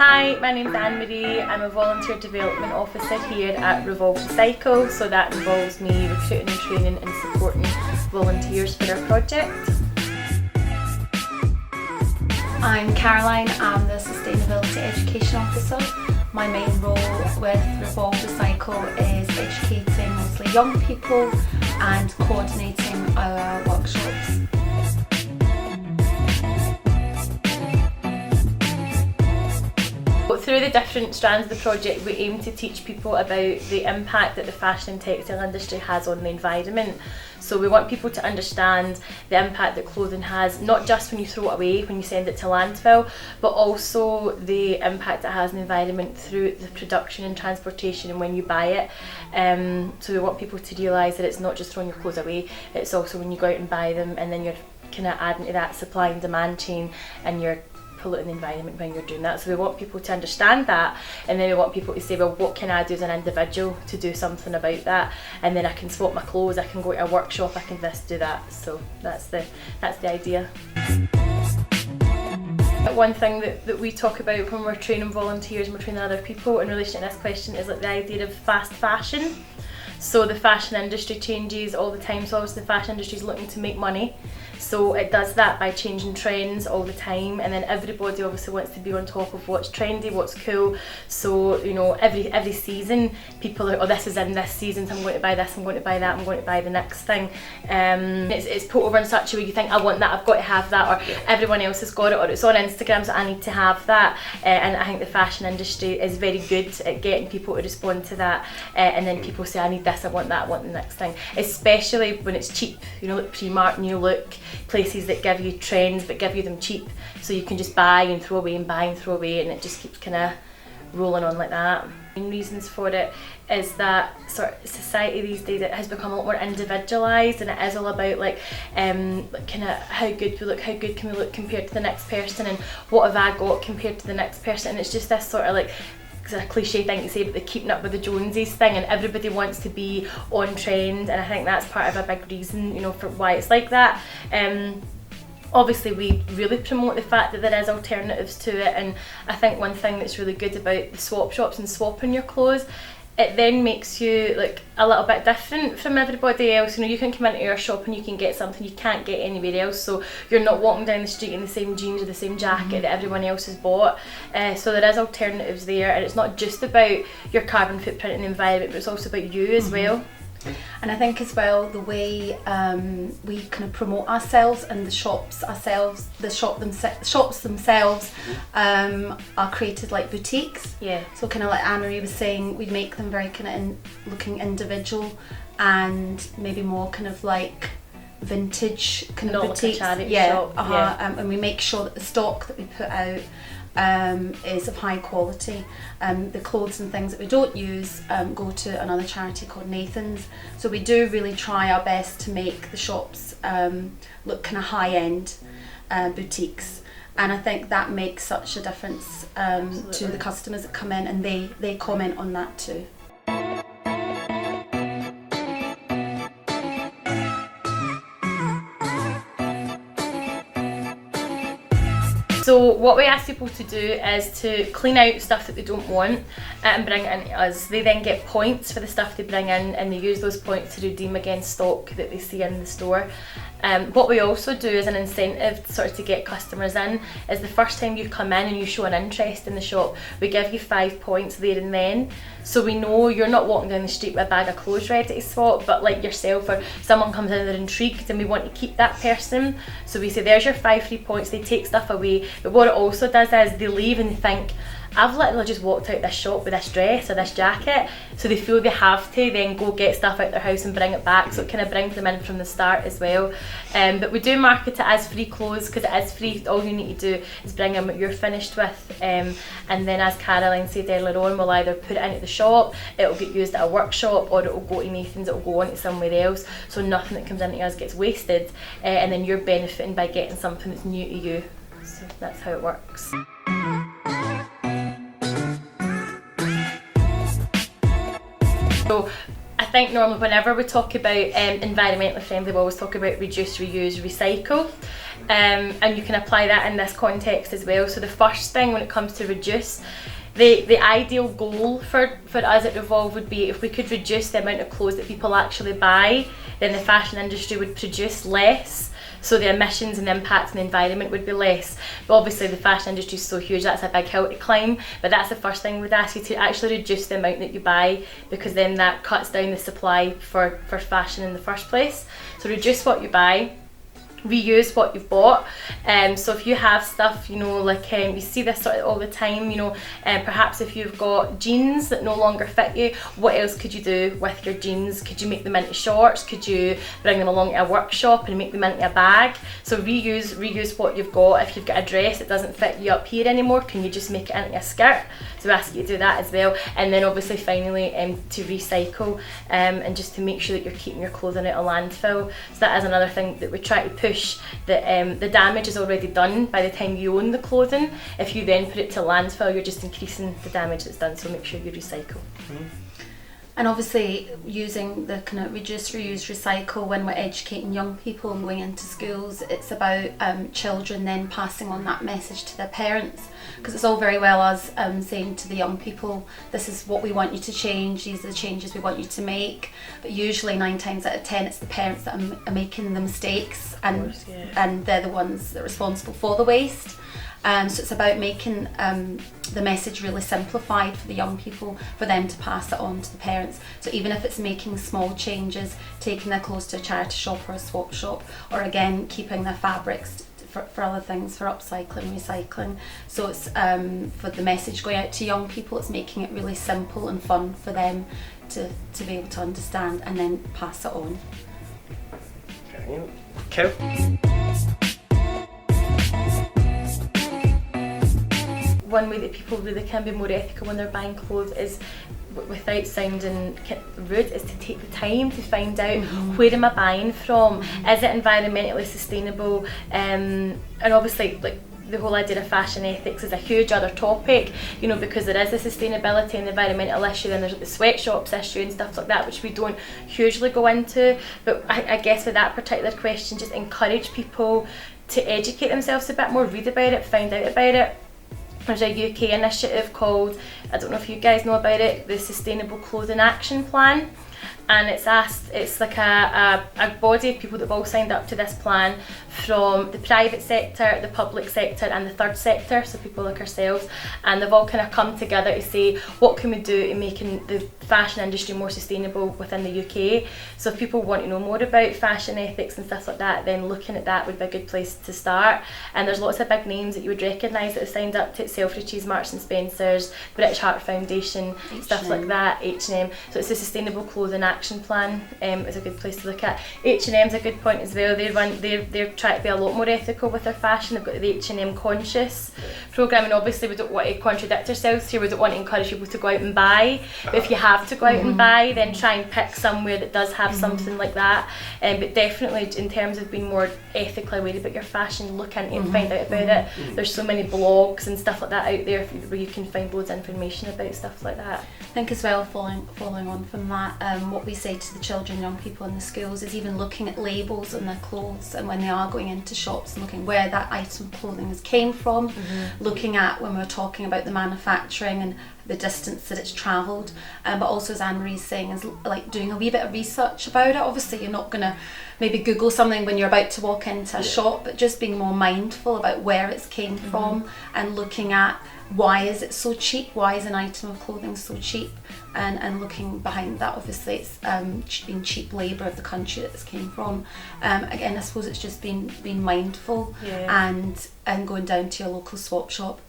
Hi, my name's Anne-Marie. I'm a Volunteer Development Officer here at Revolve Recycle, so that involves me recruiting and training and supporting volunteers for our project. I'm Caroline, I'm the Sustainability Education Officer. My main role with Revolve Recycle is educating mostly young people and coordinating our workshops. Through the different strands of the project, we aim to teach people about the impact that the fashion and textile industry has on the environment. So we want people to understand the impact that clothing has, not just when you throw it away, when you send it to landfill, but also the impact it has on the environment through the production and transportation and when you buy it. So we want people to realise that it's not just throwing your clothes away, it's also when you go out and buy them, and then you're kind of adding to that supply and demand chain, and you're polluting the environment when you're doing that. So we want people to understand that, and then we want people to say, well, what can I do as an individual to do something about that? And then I can swap my clothes, I can go to a workshop, I can do that. So that's the idea. One thing that we talk about when we're training volunteers and we're training other people in relation to this question is like the idea of fast fashion. So the fashion industry changes all the time, so obviously the fashion industry is looking to make money. So it does that by changing trends all the time, and then everybody obviously wants to be on top of what's trendy, what's cool. So, you know, every season people are, oh, this is in this season, so I'm going to buy this, I'm going to buy that, I'm going to buy the next thing. It's put over in such a way you think, I want that, I've got to have that, or everyone else has got it, or it's on Instagram, so I need to have that. And I think the fashion industry is very good at getting people to respond to that, and then people say, I need this, I want that, I want the next thing. Especially when it's cheap, you know, like Primark, New Look, places that give you trends but give you them cheap, so you can just buy and throw away and buy and throw away, and it just keeps kind of rolling on like that. The main reasons for it is that sort of society these days, it has become a lot more individualised, and it is all about like kind of how good we look, how good can we look compared to the next person, and what have I got compared to the next person. And it's just this sort of like, it's a cliche thing to say, but the keeping up with the Joneses thing, and everybody wants to be on trend, and I think that's part of a big reason, you know, for why it's like that. Obviously we really promote the fact that there is alternatives to it, and I think one thing that's really good about the swap shops and swapping your clothes, it then makes you like a little bit different from everybody else. You know, you can come into your shop and you can get something you can't get anywhere else, so you're not walking down the street in the same jeans or the same jacket that everyone else has bought. So there is alternatives there, and it's not just about your carbon footprint in the environment, but it's also about you as well. And I think as well the way we kind of promote ourselves and the shops themselves are created like boutiques. Yeah. So kind of like Anne-Marie was saying, we make them very kind of looking individual and maybe more kind of like vintage kind of boutiques. Like a charity shop. Yeah. And we make sure that the stock that we put out is of high quality. The clothes and things that we don't use go to another charity called Nathan's. So we do really try our best to make the shops look kind of high-end boutiques, and I think that makes such a difference to the customers that come in, and they comment on that too. So what we ask people to do is to clean out stuff that they don't want and bring it in to us. They then get points for the stuff they bring in, and they use those points to redeem against stock that they see in the store. What we also do as an incentive sort of to get customers in is the first time you come in and you show an interest in the shop, we give you 5 points there and then. So we know you're not walking down the street with a bag of clothes ready to swap, but like yourself or someone comes in and they're intrigued and we want to keep that person. So we say, there's your 5 free points, they take stuff away. But what it also does is they leave and they think, I've literally just walked out this shop with this dress or this jacket, so they feel they have to then go get stuff out their house and bring it back, so it kind of brings them in from the start as well. But we do market it as free clothes because it is free. All you need to do is bring in what you're finished with, and then as Caroline said earlier on, we'll either put it into the shop, it'll get used at a workshop, or it'll go to Nathan's, it'll go on to somewhere else, so nothing that comes into us gets wasted, and then you're benefiting by getting something that's new to you. So that's how it works. So I think normally whenever we talk about environmentally friendly, we always talk about reduce, reuse, recycle. And you can apply that in this context as well. So the first thing when it comes to reduce, the ideal goal for us at Revolve would be if we could reduce the amount of clothes that people actually buy, then the fashion industry would produce less. So the emissions and the impact on the environment would be less. But obviously the fashion industry is so huge, that's a big hill to climb. But that's the first thing we'd ask you to actually reduce the amount that you buy, because then that cuts down the supply for fashion in the first place. So reduce what you buy. Reuse what you've bought. So if you have stuff, you know, like you see this sort of all the time, you know, perhaps if you've got jeans that no longer fit you, what else could you do with your jeans? Could you make them into shorts? Could you bring them along to a workshop and make them into a bag? So reuse what you've got. If you've got a dress that doesn't fit you up here anymore, can you just make it into a skirt? So we ask you to do that as well. And then obviously finally to recycle, and just to make sure that you're keeping your clothing out of landfill. So that is another thing that we try to push, that the damage is already done by the time you own the clothing. If you then put it to landfill, you're just increasing the damage that's done, so make sure you recycle. And obviously using the kind of reduce, reuse, recycle when we're educating young people and going into schools, it's about children then passing on that message to their parents, because it's all very well us saying to the young people, this is what we want you to change, these are the changes we want you to make, but usually 9 times out of 10 it's the parents that are making the mistakes, and course, yeah. and they're the ones that are responsible for the waste. So it's about making the message really simplified for the young people, for them to pass it on to the parents. So even if it's making small changes, taking their clothes to a charity shop or a swap shop, or again keeping their fabrics for other things, for upcycling, recycling. So it's for the message going out to young people, it's making it really simple and fun for them to be able to understand and then pass it on. Cool. One way that people really can be more ethical when they're buying clothes is, without sounding rude, is to take the time to find out where am I buying from, is it environmentally sustainable, and obviously like the whole idea of fashion ethics is a huge other topic, you know, because there is the sustainability and the environmental issue, then there's the sweatshops issue and stuff like that, which we don't hugely go into. But I guess with that particular question, just encourage people to educate themselves a bit more, read about it, find out about it. There's a UK initiative called, I don't know if you guys know about it, the Sustainable Clothing Action Plan. And it's like a body of people that have all signed up to this plan from the private sector, the public sector and the third sector, so people like ourselves, and they've all kind of come together to say what can we do in making the fashion industry more sustainable within the UK. So if people want to know more about fashion ethics and stuff like that, then looking at that would be a good place to start. And there's lots of big names that you would recognise that have signed up to it: Selfridges, Marks and Spencer's, British Heart Foundation, stuff like that, H&M. So it's the Sustainable Clothing Action Plan is a good place to look at. H&M's a good point as well. They're trying to be a lot more ethical with their fashion. They've got the H&M Conscious programme, and obviously we don't want to contradict ourselves here. We don't want to encourage people to go out and buy, but if you have to go out and buy, then try and pick somewhere that does have something like that. But definitely in terms of being more ethically aware about your fashion, look into it and find out about it. There's so many blogs and stuff like that out there where you can find loads of information about stuff like that. I think as well, following on from that, what we say to the children, young people in the schools, is even looking at labels on their clothes, and when they are going into shops and looking where that item of clothing has came from, looking at when we're talking about the manufacturing and the distance that it's travelled, but also, as Anne-Marie's saying, is like doing a wee bit of research about it. Obviously you're not going to maybe Google something when you're about to walk into a shop, but just being more mindful about where it's came from and looking at why is it so cheap, why is an item of clothing so cheap, and looking behind that. Obviously it's been cheap labour of the country that this came from. Again, I suppose it's just being mindful and going down to your local swap shop